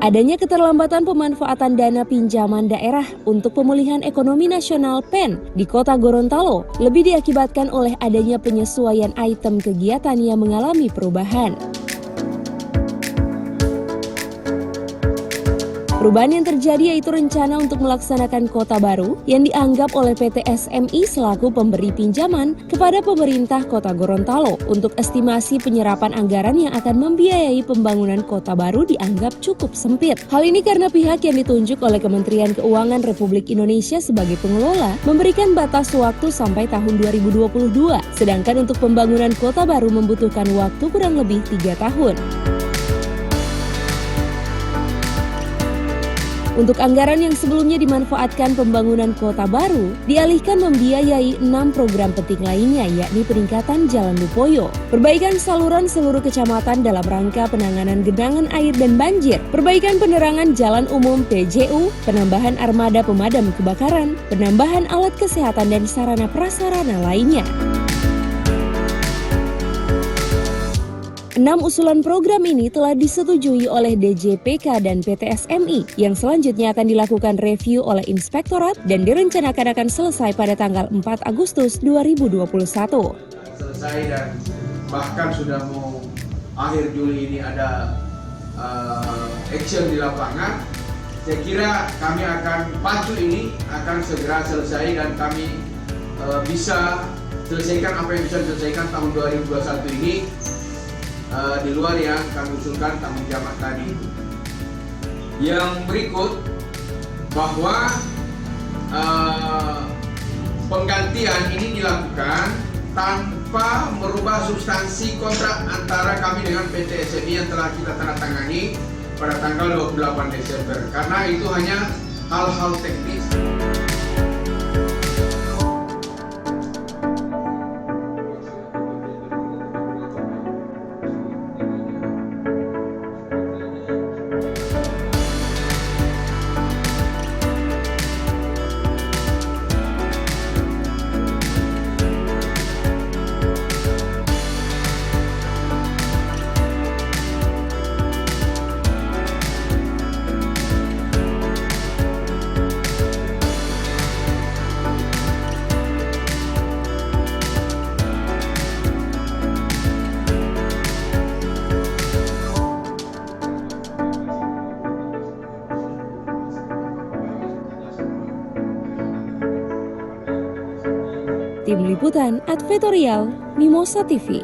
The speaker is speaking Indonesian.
Adanya keterlambatan pemanfaatan dana pinjaman daerah untuk pemulihan ekonomi nasional PEN di Kota Gorontalo lebih diakibatkan oleh adanya penyesuaian item kegiatan yang mengalami perubahan. Perubahan yang terjadi yaitu rencana untuk melaksanakan kota baru yang dianggap oleh PT SMI selaku pemberi pinjaman kepada pemerintah Kota Gorontalo untuk estimasi penyerapan anggaran yang akan membiayai pembangunan kota baru dianggap cukup sempit. Hal ini karena pihak yang ditunjuk oleh Kementerian Keuangan Republik Indonesia sebagai pengelola memberikan batas waktu sampai tahun 2022, sedangkan untuk pembangunan kota baru membutuhkan waktu kurang lebih 3 tahun. Untuk anggaran yang sebelumnya dimanfaatkan pembangunan kota baru, dialihkan membiayai 6 program penting lainnya, yakni peningkatan Jalan Lupoyo, perbaikan saluran seluruh kecamatan dalam rangka penanganan genangan air dan banjir, perbaikan penerangan jalan umum PJU, penambahan armada pemadam kebakaran, penambahan alat kesehatan dan sarana prasarana lainnya. 6 usulan program ini telah disetujui oleh DJPK dan PT SMI yang selanjutnya akan dilakukan review oleh Inspektorat dan direncanakan akan selesai pada tanggal 4 Agustus 2021. Selesai dan bahkan sudah mau akhir Juli ini ada action di lapangan. Saya kira kami akan pacu ini akan segera selesai dan kami bisa selesaikan apa yang bisa diselesaikan tahun 2021 ini. Di luar yang kami usulkan tanggung jawab tadi. Yang berikut bahwa penggantian ini dilakukan tanpa merubah substansi kontrak antara kami dengan PT SMI yang telah kita tanda tangani pada tanggal 28 Desember karena itu hanya hal-hal teknis. Tim Liputan Advertorial Mimosa TV.